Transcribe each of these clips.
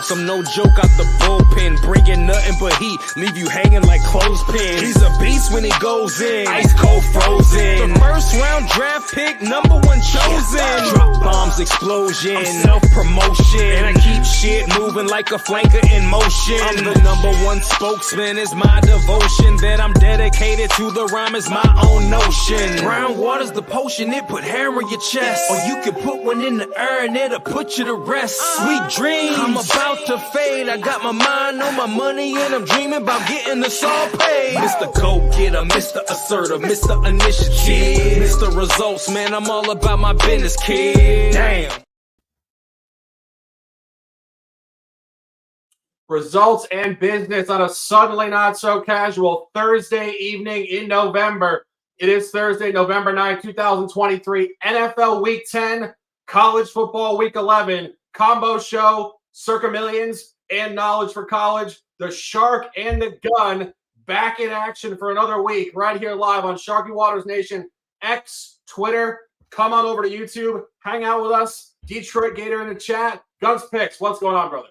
jokes. I'm no joke out the bullpen, bringing nothing but heat, leave you hanging like clothespins. He's a beast when he goes in, ice cold frozen. The first round draft pick, number one chosen. Drop bombs, explosion, self-promotion. And I keep shit moving like a flanker in motion. I'm the number one spokesman, it's my devotion. That I'm dedicated to the rhyme is my own notion. Brown water's the potion, it put hair on your chest. Or you can put one in the air and it'll put you to rest. Sweet dreams, I'm about to fade. I got my mind on my money and I'm dreaming about getting this all paid. Mr. Go-Getter, Mr. Assertive, Mr. Initiative, Mr. Results, man, I'm all about my business, kid. Damn. Results and business on a suddenly not so casual Thursday evening in November. It is Thursday, November 9, 2023, NFL Week 10, College Football Week 11, combo show, Circa Millions and Knowledge for College, the Shark and the Gun back in action for another week right here live on Sharky Waters Nation, X, Twitter. Come on over to YouTube, hang out with us. Detroit Gator in the chat. Guns Picks, what's going on, brother?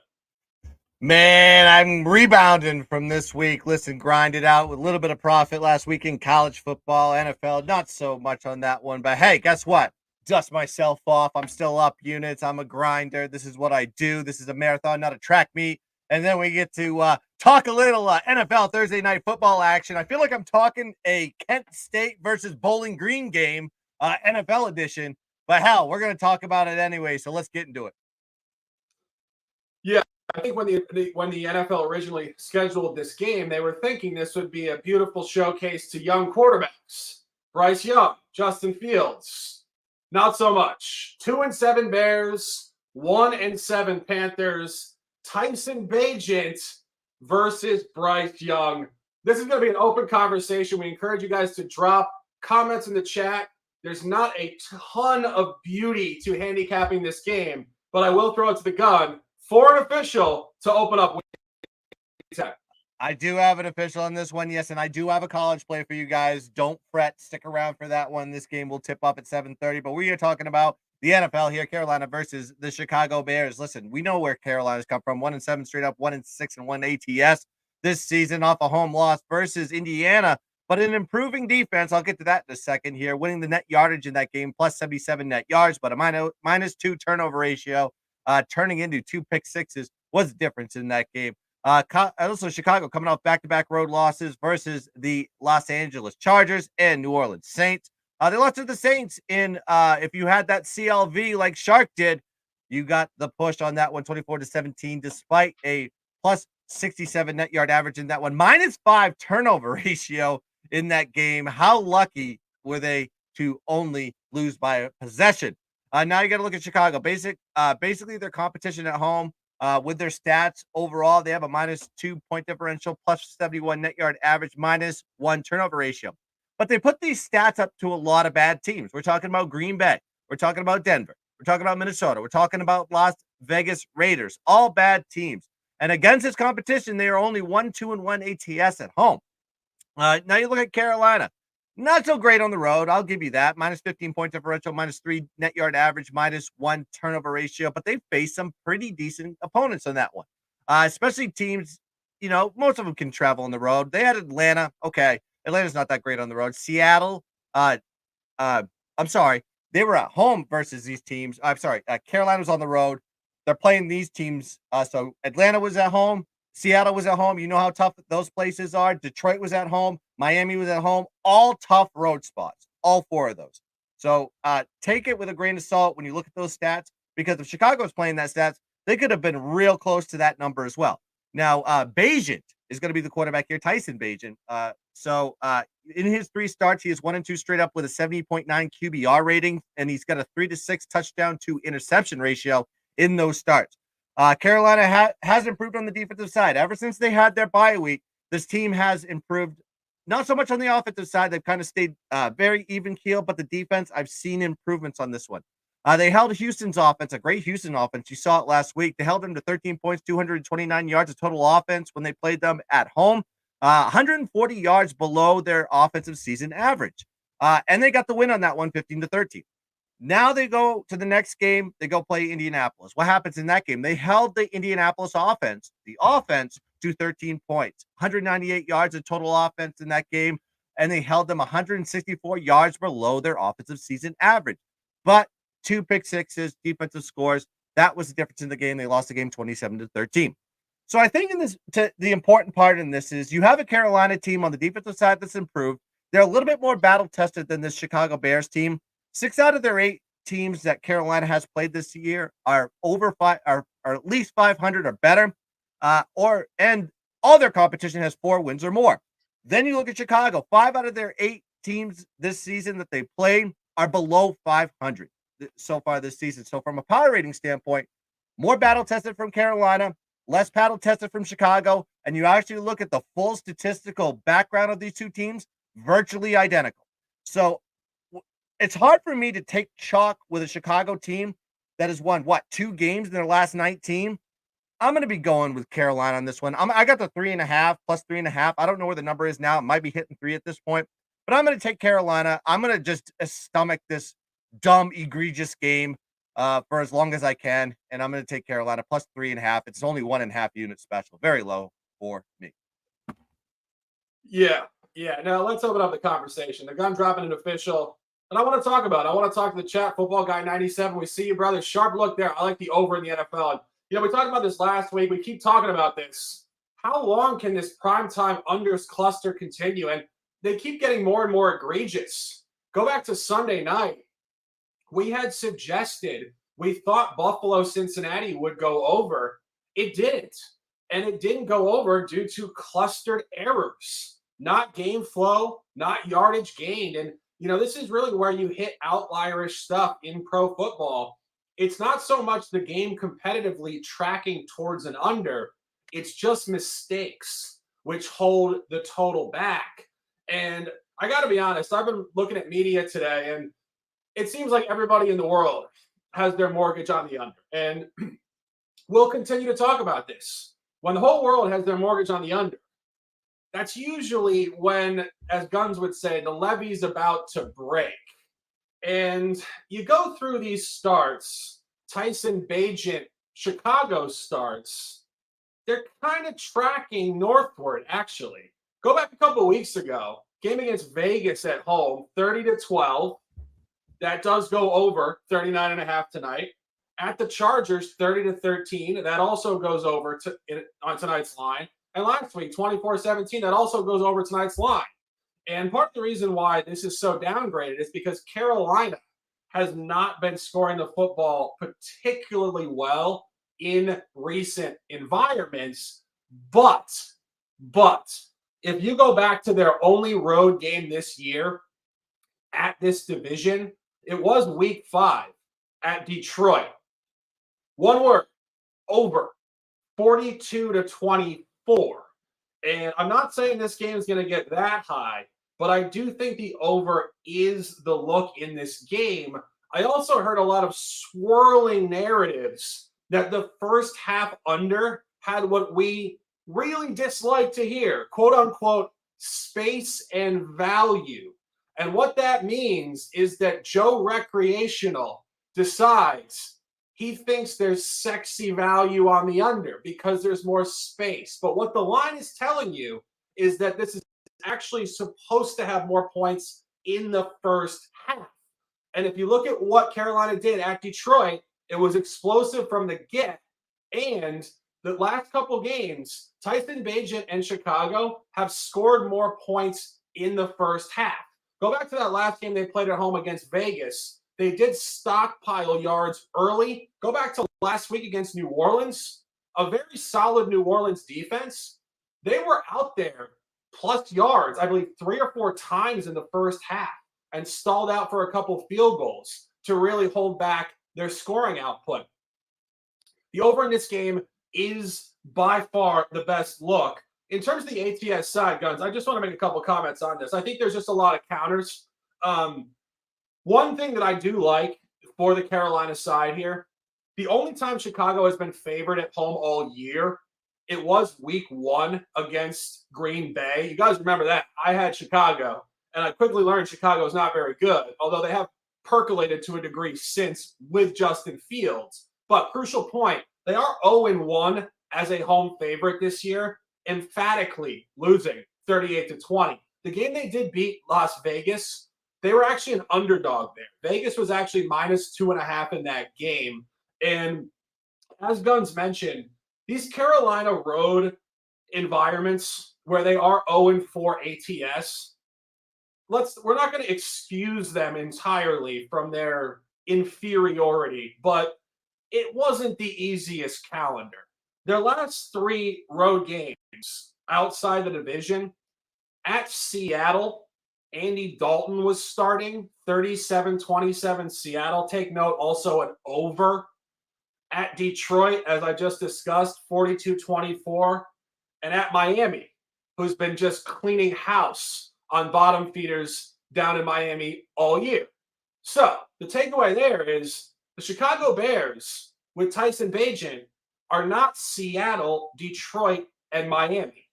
Man, I'm rebounding from this week. Listen, grinded out with a little bit of profit last week in college football, NFL, not so much on that one. But hey, guess what? Dust myself off. I'm still up units. I'm a grinder. This is what I do. This is a marathon, not a track meet. And then we get to talk a little NFL Thursday night football action. I feel like I'm talking a Kent State versus Bowling Green game, NFL edition. But hell, we're going to talk about it anyway, so let's get into it. Yeah. I think when the NFL originally scheduled this game, they were thinking this would be a beautiful showcase to young quarterbacks. Bryce Young, Justin Fields, not so much. 2-7 Bears, 1-7 Panthers. Tyson Bagent versus Bryce Young. This is going to be an open conversation. We encourage you guys to drop comments in the chat. There's not a ton of beauty to handicapping this game, but I will throw it to the gun for an official to open up Week 10. I do have an official on this one, yes, and I do have a college play for you guys. Don't fret. Stick around for that one. This game will tip up at 7:30, but we are talking about the NFL here, Carolina versus the Chicago Bears. Listen, we know where Carolina's come from. 1-7 straight up, 1-6 and 1 ATS this season off a home loss versus Indiana, but an improving defense. I'll get to that in a second here. Winning the net yardage in that game, plus 77 net yards, but a -2 turnover ratio. Turning into 2 pick sixes was the difference in that game. Also, Chicago coming off back-to-back road losses versus the Los Angeles Chargers and New Orleans Saints. They lost to the Saints in, if you had that CLV like Shark did, you got the push on that one, 24-17, despite a plus 67 net yard average in that one. -5 turnover ratio in that game. How lucky were they to only lose by a possession? Now you got to look at Chicago. Basically, their competition at home with their stats overall, they have a -2 point differential, plus 71 net yard average, -1 turnover ratio. But they put these stats up to a lot of bad teams. We're talking about Green Bay. We're talking about Denver. We're talking about Minnesota. We're talking about Las Vegas Raiders. All bad teams. And against this competition, they are only 1-2 and 1 ATS at home. Now you look at Carolina. Not so great on the road. I'll give you that. -15 point differential, -3 net yard average, -1 turnover ratio. But they faced some pretty decent opponents on that one, especially teams, most of them can travel on the road. They had Atlanta. Okay. Atlanta's not that great on the road. Seattle. I'm sorry. They were at home versus these teams. I'm sorry. Carolina was on the road. They're playing these teams. So Atlanta was at home. Seattle was at home. You know how tough those places are. Detroit was at home. Miami was at home. All tough road spots. All 4 of those. So take it with a grain of salt when you look at those stats, because if Chicago was playing that stats, they could have been real close to that number as well. Now, Bagent is going to be the quarterback here, Tyson Bagent. In his 3 starts, he is 1-2 straight up with a 70.9 QBR rating, and he's got a 3-6 touchdown to interception ratio in those starts. Carolina has improved on the defensive side. Ever since they had their bye week, this team has improved. Not so much on the offensive side. They've kind of stayed very even keel, but the defense, I've seen improvements on this one. They held Houston's offense, a great Houston offense. You saw it last week. They held them to 13 points, 229 yards of total offense when they played them at home, 140 yards below their offensive season average. And they got the win on that one, 15-13. Now they go to the next game. They go play Indianapolis. What happens in that game? They held the Indianapolis offense, to 13 points, 198 yards of total offense in that game, and they held them 164 yards below their offensive season average. But 2 pick sixes, defensive scores, that was the difference in the game. They lost the game 27-13. So I think the important part in this is you have a Carolina team on the defensive side that's improved. They're a little bit more battle tested than this Chicago Bears team. 6 out of their 8 teams that Carolina has played this year are at least 500 or better, and all their competition has 4 wins or more. Then you look at Chicago. 5 out of their 8 teams this season that they played are below 500 so far this season. So from a power rating standpoint, more battle tested from Carolina, less battle tested from Chicago, and you actually look at the full statistical background of these 2 teams, virtually identical. So it's hard for me to take chalk with a Chicago team that has won, 2 games in their last 19. I'm going to be going with Carolina on this one. I got the 3.5 plus 3.5. I don't know where the number is now. It might be hitting 3 at this point, but I'm going to take Carolina. I'm going to just stomach this dumb, egregious game for as long as I can, and I'm going to take Carolina plus 3.5. It's only 1.5 unit special. Very low for me. Yeah. Now let's open up the conversation. The gun dropping an official. And I want to talk about it. I want to talk to the chat. Football Guy 97. We see you, brother. Sharp look there. I like the over in the NFL. And, we talked about this last week. We keep talking about this. How long can this primetime unders cluster continue? And they keep getting more and more egregious. Go back to Sunday night. We had suggested, we thought Buffalo-Cincinnati would go over. It didn't. And it didn't go over due to clustered errors. Not game flow, not yardage gained. And this is really where you hit outlierish stuff in pro football. It's not so much the game competitively tracking towards an under. It's just mistakes which hold the total back. And I got to be honest, I've been looking at media today, and it seems like everybody in the world has their mortgage on the under. And we'll continue to talk about this. When the whole world has their mortgage on the under, that's usually when, as Guns would say, the levee's about to break. And you go through these starts, Tyson Bagent, Chicago starts, they're kind of tracking northward, actually. Go back a couple of weeks ago, game against Vegas at home, 30-12. That does go over 39.5 tonight. At the Chargers, 30-13. That also goes over on tonight's line. And last week, 24-17, that also goes over tonight's line. And part of the reason why this is so downgraded is because Carolina has not been scoring the football particularly well in recent environments. But if you go back to their only road game this year at this division, it was week 5 at Detroit. One word, over, 42-24. And I'm not saying this game is going to get that high, but I do think the over is the look in this game. I also heard a lot of swirling narratives that the first half under had what we really dislike to hear, quote unquote, space and value. And what that means is that Joe Recreational decides he thinks there's sexy value on the under because there's more space. But what the line is telling you is that this is actually supposed to have more points in the first half. And if you look at what Carolina did at Detroit, it was explosive from the get. And the last couple games, Tyson Bagent and Chicago have scored more points in the first half. Go back to that last game they played at home against Vegas. They did stockpile yards early. Go back to last week against New Orleans, a very solid New Orleans defense. They were out there plus yards, I believe 3 or 4 times in the first half, and stalled out for a couple field goals to really hold back their scoring output. The over in this game is by far the best look. In terms of the ATS side, Guns, I just want to make a couple comments on this. I think there's just a lot of counters. One thing that I do like for the Carolina side here, the only time Chicago has been favored at home all year, it was week 1 against Green Bay. You guys remember that. I had Chicago, and I quickly learned Chicago is not very good, although they have percolated to a degree since with Justin Fields. But crucial point, they are 0-1 as a home favorite this year, emphatically losing 38-20. The game they did beat Las Vegas, they were actually an underdog there. Vegas was actually -2.5 in that game. And as Guns mentioned, these Carolina road environments where they are 0-4 ATS, we're not going to excuse them entirely from their inferiority, but it wasn't the easiest calendar. Their last 3 road games outside the division, at Seattle, Andy Dalton was starting, 37-27 Seattle. Take note, also an over. At Detroit, as I just discussed, 42-24. And at Miami, who's been just cleaning house on bottom feeders down in Miami all year. So the takeaway there is the Chicago Bears with Tyson Bagent are not Seattle, Detroit, and Miami.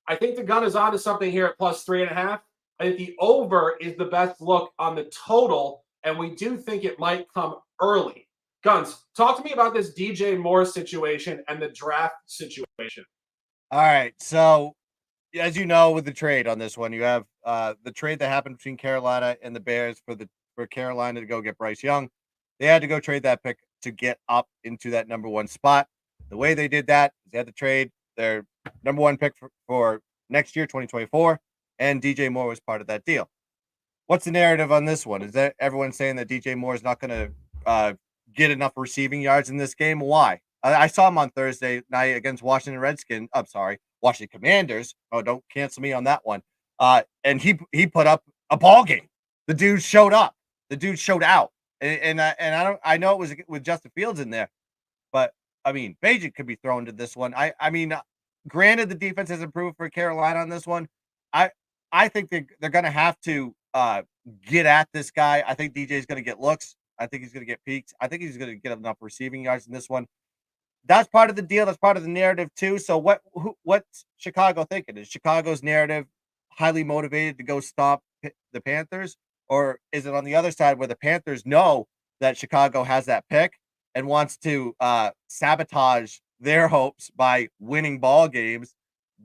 I think the gun is onto something here at +3.5. I think the over is the best look on the total, and we do think it might come early. Guns, talk to me about this DJ Moore situation and the draft situation. All right. So, as you know, with the trade on this one, you have the trade that happened between Carolina and the Bears for Carolina to go get Bryce Young. They had to go trade that pick to get up into that number 1 spot. The way they did that is they had to trade their number 1 pick for next year, 2024, and DJ Moore was part of that deal. What's the narrative on this one? Is that everyone saying that DJ Moore is not going to get enough receiving yards in this game? Why? I saw him on Thursday night against Washington Commanders. Oh, don't cancel me on that one. And he put up a ball game. The dude showed up. The dude showed out. And I know it was with Justin Fields in there, but I mean, Bagent could be thrown to this one. I mean, granted, the defense has improved for Carolina on this one. I think they're going to have to get at this guy. I think DJ is going to get looks. I think he's going to get peaks. I think he's going to get enough receiving yards in this one. That's part of the deal. That's part of the narrative too. So what's Chicago thinking? Is Chicago's narrative highly motivated to go stop the Panthers? Or is it on the other side where the Panthers know that Chicago has that pick and wants to sabotage their hopes by winning ball games,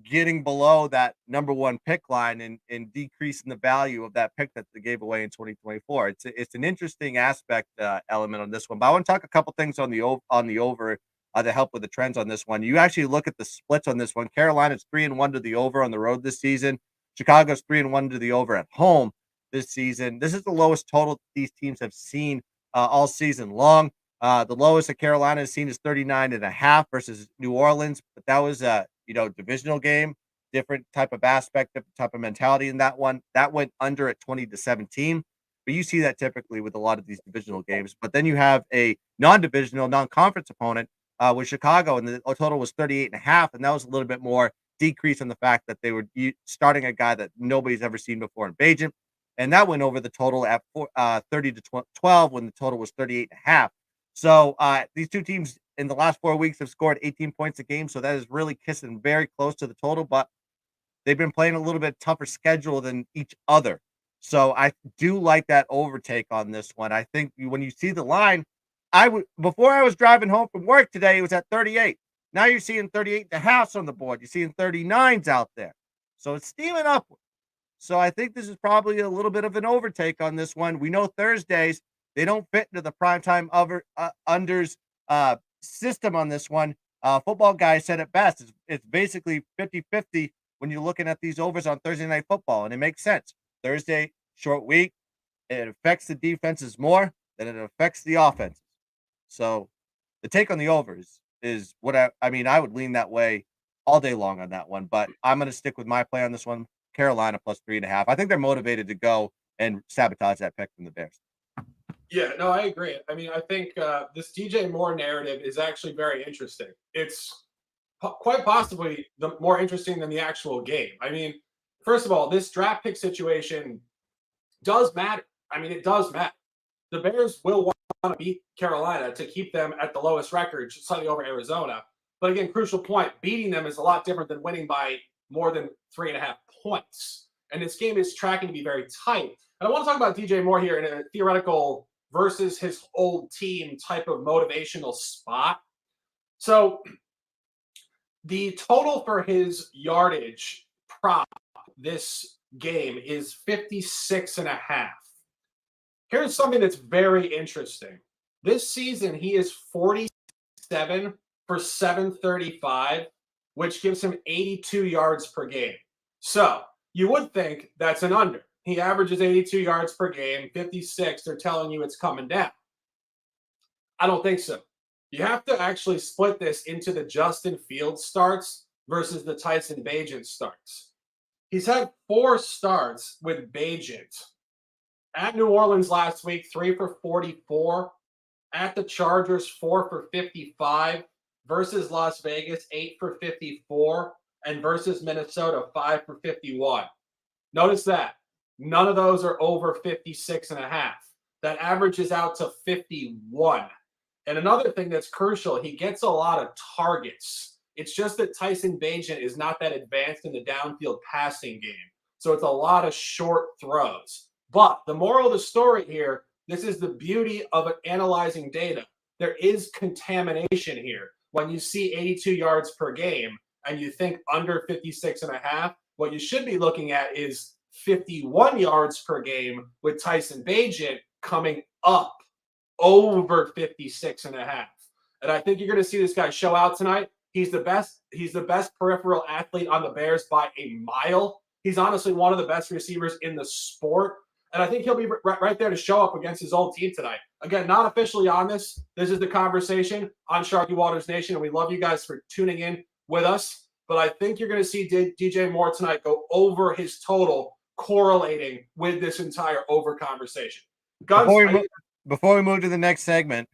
getting below that number 1 pick line and decreasing the value of that pick that they gave away in 2024? It's an interesting aspect element on this one. But I want to talk a couple things on the over to help with the trends on this one. You actually look at the splits on this one. Carolina's 3-1 to the over on the road this season. Chicago's 3-1 to the over at home this season. This is the lowest total these teams have seen all season long. The lowest that Carolina has seen is 39.5 versus New Orleans, but that was a divisional game, different type of aspect, different type of mentality in that one. That went under at 20-17. But you see that typically with a lot of these divisional games. But then you have a non-divisional, non-conference opponent with Chicago, and the total was 38.5, and that was a little bit more decrease in the fact that they were starting a guy that nobody's ever seen before in Bagent, and that went over the total at 30-12 when the total was 38.5. So these two teams in the last 4 weeks have scored 18 points a game, so that is really kissing very close to the total, but they've been playing a little bit tougher schedule than each other. So I do like that overtake on this one. I think when you see the line, before I was driving home from work today, it was at 38. Now you're seeing 38.5 on the board. You're seeing 39s out there. So it's steaming upward. So I think this is probably a little bit of an overtake on this one. We know Thursdays, they don't fit into the primetime unders system on this one. Football guy said it best. It's basically 50-50 when you're looking at these overs on Thursday Night Football, and it makes sense. Thursday, short week, it affects the defenses more than it affects the offenses. So the take on the overs is what I mean, I would lean that way all day long on that one, but I'm going to stick with my play on this one. Carolina plus 3.5. I think they're motivated to go and sabotage that pick from the Bears. Yeah, no, I agree. I mean, I think this DJ Moore narrative is actually very interesting. It's quite possibly more interesting than the actual game. I mean, first of all, this draft pick situation does matter. I mean, it does matter. The Bears will want to beat Carolina to keep them at the lowest record, slightly over Arizona. But again, crucial point, beating them is a lot different than winning by more than 3.5 points. And this game is tracking to be very tight. And I want to talk about DJ Moore here in a theoretical versus his old team type of motivational spot. So the total for his yardage prop this game is 56.5. Here's something that's very interesting. This season, he is 47 for 735, which gives him 82 yards per game. So you would think that's an under. He averages 82 yards per game, 56. They're telling you it's coming down. I don't think so. You have to actually split this into the Justin Fields starts versus the Tyson Bagent starts. He's had 4 starts with Bagent. At New Orleans last week, 3 for 44. At the Chargers, 4 for 55. Versus Las Vegas, 8 for 54. And versus Minnesota, 5 for 51. Notice that. None of those are over 56.5. That averages out to 51. And another thing that's crucial, he gets a lot of targets. It's just that Tyson Bagent is not that advanced in the downfield passing game. So it's a lot of short throws. But the moral of the story here, this is the beauty of analyzing data. There is contamination here. When you see 82 yards per game and you think under 56.5, what you should be looking at is 51 yards per game with Tyson Bagent coming up over 56.5. And I think you're going to see this guy show out tonight. He's the best. He's the best peripheral athlete on the Bears by a mile. He's honestly one of the best receivers in the sport. And I think he'll be right there to show up against his old team tonight. Again, not officially on this. This is the conversation on Sharky Waters Nation. And we love you guys for tuning in with us. But I think you're going to see DJ Moore tonight go over his total, correlating with this entire over conversation. Guns, before we move to the next segment,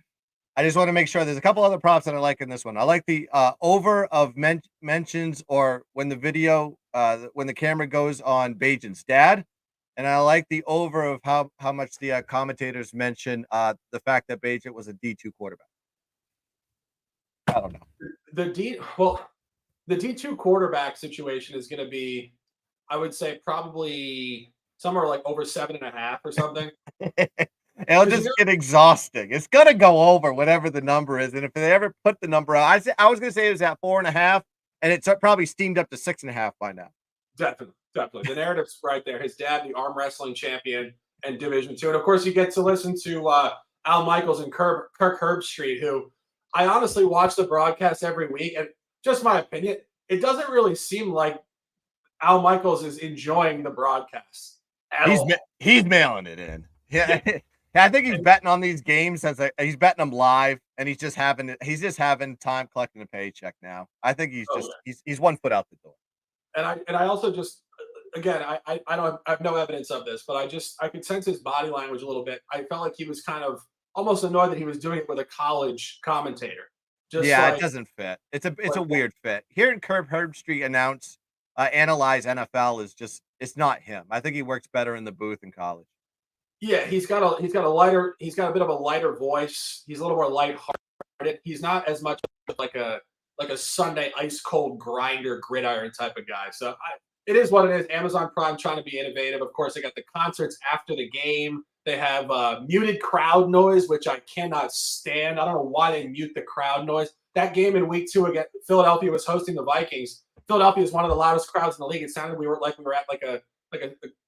I just want to make sure there's a couple other props that I like in this one. I like the over of mentions or when the video, when the camera goes on Bagent's dad. And I like the over of how much the commentators mention the fact that Bagent was a D2 quarterback. I don't know. The D2 quarterback situation is going to be, I would say, probably somewhere like over 7.5 or something. It'll just get exhausting. It's gonna go over whatever the number is, and if they ever put the number out, I was gonna say it was at 4.5, and it's probably steamed up to 6.5 by now. Definitely. The narrative's right there. His dad, the arm wrestling champion and Division II, and of course you get to listen to Al Michaels and Kirk Herbstreit, who I honestly watch the broadcast every week, and just my opinion, it doesn't really seem like Al Michaels is enjoying the broadcast at all. He's mailing it in. Yeah. I think he's betting on these games he's betting them live, and he's just having time collecting a paycheck now. I think he's 1 foot out the door. And I also just, again, I have no evidence of this, but I could sense his body language a little bit. I felt like he was kind of almost annoyed that he was doing it with a college commentator. It doesn't fit. It's a weird fit. Hearing Kirk Herbstreit analyze NFL it's not him. I think he works better in the booth in college. Yeah, he's got a bit of a lighter voice. He's a little more lighthearted. He's not as much like a Sunday ice cold grinder gridiron type of guy. So it is what it is. Amazon Prime trying to be innovative. Of course, they got the concerts after the game. They have muted crowd noise, which I cannot stand. I don't know why they mute the crowd noise. That game in week 2 again, Philadelphia was hosting the Vikings. Philadelphia is one of the loudest crowds in the league. It sounded we were at like a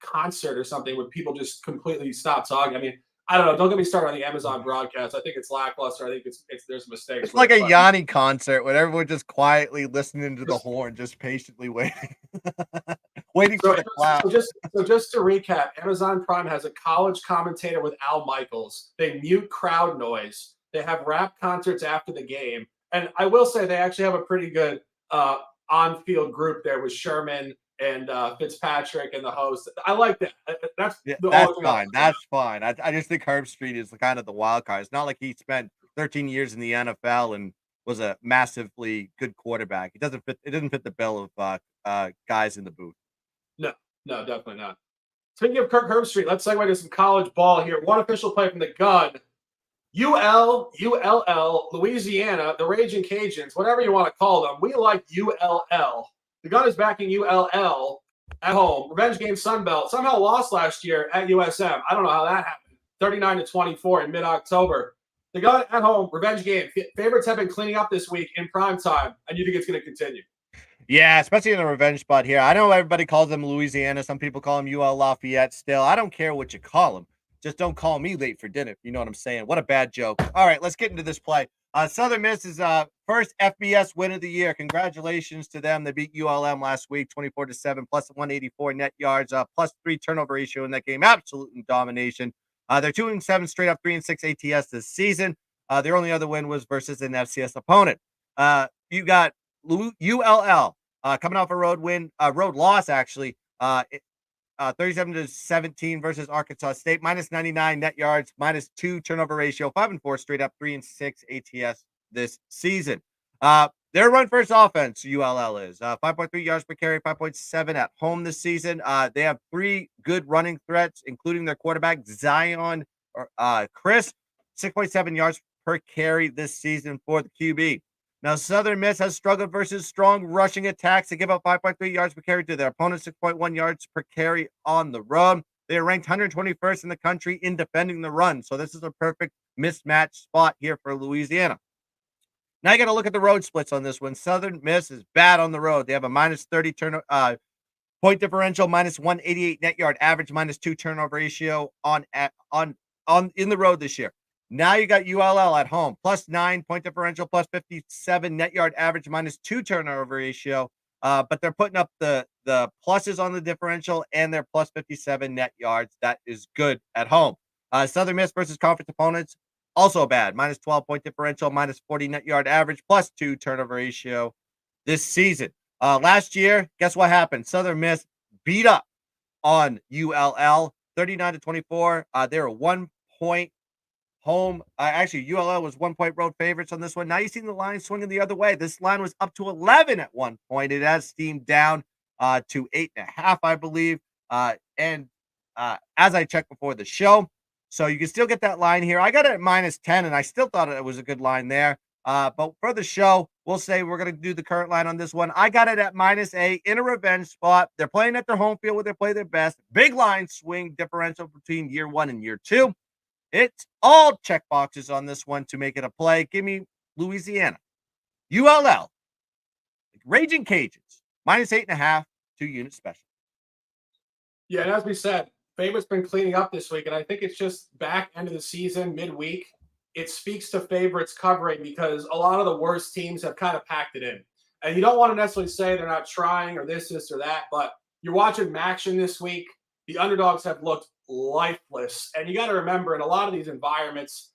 concert or something where people just completely stop talking. I mean, I don't know. Don't get me started on the Amazon broadcast. I think it's lackluster. I think there's mistakes. It's like a Yanni concert where everyone just quietly listening to the horn, just patiently waiting, waiting for the clap. So just to recap, Amazon Prime has a college commentator with Al Michaels. They mute crowd noise. They have rap concerts after the game, and I will say they actually have a pretty good on-field group there with Sherman and Fitzpatrick and the host. I like that. That's fine. That's fine. I just think Herbstreit is kind of the wild card. It's not like he spent 13 years in the NFL and was a massively good quarterback. It doesn't fit the bill of guys in the booth. No, definitely not. Speaking of Kirk Herbstreit, let's segue to some college ball here. One official play from the gun. ULL, Louisiana, the Raging Cajuns, whatever you want to call them. We like ULL. The gun is backing ULL at home. Revenge game Sunbelt. Somehow lost last year at USM. I don't know how that happened. 39-24 in mid-October. The Gun at home, revenge game. Favorites have been cleaning up this week in prime time, and you think it's going to continue? Yeah, especially in a revenge spot here. I know everybody calls them Louisiana. Some people call them UL Lafayette still. I don't care what you call them. Just don't call me late for dinner. You know what I'm saying? What a bad joke. All right, let's get into this play. Southern Miss is first FBS win of the year. Congratulations to them. They beat ULM last week, 24-7, plus 184 net yards, plus 3 turnover ratio in that game. Absolute domination. They're 2-7 straight up, 3-6 ATS this season. Their only other win was versus an FCS opponent. You got ULL coming off a road loss actually. 37-17 versus Arkansas State, minus 99 net yards, minus 2 turnover ratio, 5-4 straight up, 3-6 ATS this season. Their run first offense, ULL is 5.3 yards per carry, 5.7 at home this season. They have 3 good running threats, including their quarterback Zion Chris, 6.7 yards per carry this season for the QB. Now, Southern Miss has struggled versus strong rushing attacks. They give up 5.3 yards per carry to their opponent, 6.1 yards per carry on the run. They are ranked 121st in the country in defending the run. So this is a perfect mismatch spot here for Louisiana. Now you got to look at the road splits on this one. Southern Miss is bad on the road. They have a minus 30 point differential, minus 188 net yard average, minus 2 turnover ratio on in the road this year. Now you got ULL at home, plus 9 point differential, plus 57 net yard average, minus 2 turnover ratio. But they're putting up the pluses on the differential and their plus 57 net yards. That is good at home. Southern Miss versus conference opponents, also bad. Minus 12 point differential, minus 40 net yard average, plus 2 turnover ratio this season. Last year, guess what happened? Southern Miss beat up on ULL 39-24. They were 1 point home. Actually, ULL was 1 point road favorites on this one. Now you see the line swinging the other way. This line was up to 11 at one point. It has steamed down to 8.5, I believe. And as I checked before the show, so you can still get that line here. I got it at minus 10, and I still thought it was a good line there. But for the show, we'll say we're going to do the current line on this one. I got it at minus 8 in a revenge spot. They're playing at their home field where they play their best. Big line swing differential between year 1 and year 2. It's all check boxes on this one to make it a play. Give me Louisiana. ULL. Raging Cajuns. Minus 8.5, 2 unit special. Yeah, and as we said, favorites been cleaning up this week, and I think it's just back end of the season, midweek. It speaks to favorites covering because a lot of the worst teams have kind of packed it in. And you don't want to necessarily say they're not trying or this or that, but you're watching Maction this week. The underdogs have looked lifeless. And you got to remember, in a lot of these environments,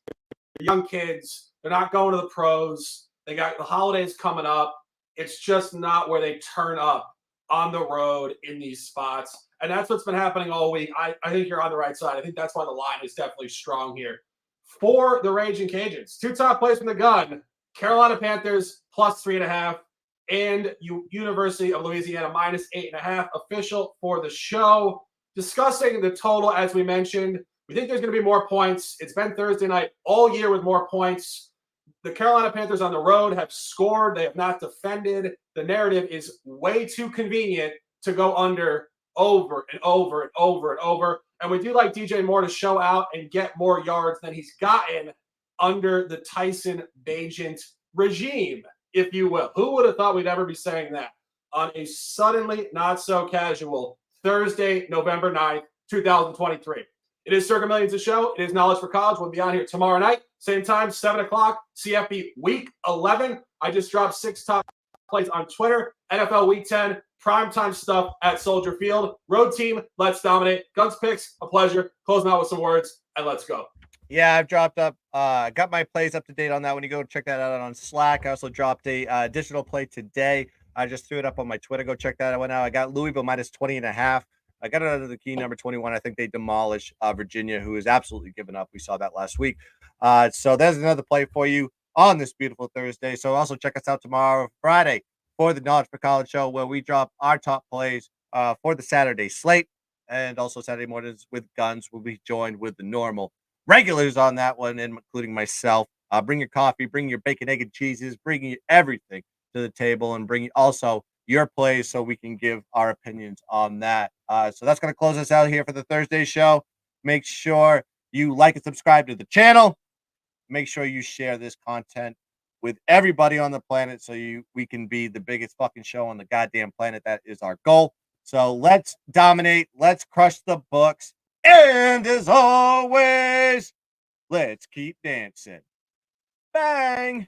the young kids, they're not going to the pros. They got the holidays coming up. It's just not where they turn up on the road in these spots. And that's what's been happening all week. I think you're on the right side. I think that's why the line is definitely strong here. For the Raging Cajuns, 2 top plays from the gun, Carolina Panthers plus 3.5 and University of Louisiana minus 8.5 official for the show. Discussing the total, as we mentioned, we think there's going to be more points. It's been Thursday night all year with more points. The Carolina Panthers on the road have scored. They have not defended. The narrative is way too convenient to go under over and over and over and over. And we do like DJ Moore to show out and get more yards than he's gotten under the Tyson Bagent regime, if you will. Who would have thought we'd ever be saying that on a suddenly not so casual Thursday, November 9th, 2023. It is Circa Millions a show. It is Knowledge for College. We'll be on here tomorrow night, same time, 7 o'clock, CFB Week 11. I just dropped 6 top plays on Twitter. NFL Week 10, primetime stuff at Soldier Field. Road team, let's dominate. Guns picks, a pleasure. Closing out with some words, and let's go. Yeah, I've dropped up, got my plays up to date on that. When you go check that out on Slack, I also dropped a additional play today. I just threw it up on my Twitter. Go check that out. I got Louisville minus 20.5. I got it under the key number 21. I think they demolish Virginia, who is absolutely given up. We saw that last week. So there's another play for you on this beautiful Thursday. So also check us out tomorrow, Friday, for the Knowledge for College show, where we drop our top plays for the Saturday slate. And also Saturday mornings with Guns will be joined with the normal regulars on that one, including myself. Bring your coffee, bring your bacon, egg, and cheeses, bring everything to the table, and bring also your plays so we can give our opinions on that. So that's going to close us out here for the Thursday show. Make sure you like and subscribe to the channel. Make sure you share this content with everybody on the planet so we can be the biggest fucking show on the goddamn planet. That is our goal. So let's dominate. Let's crush the books. And as always, let's keep dancing. Bang!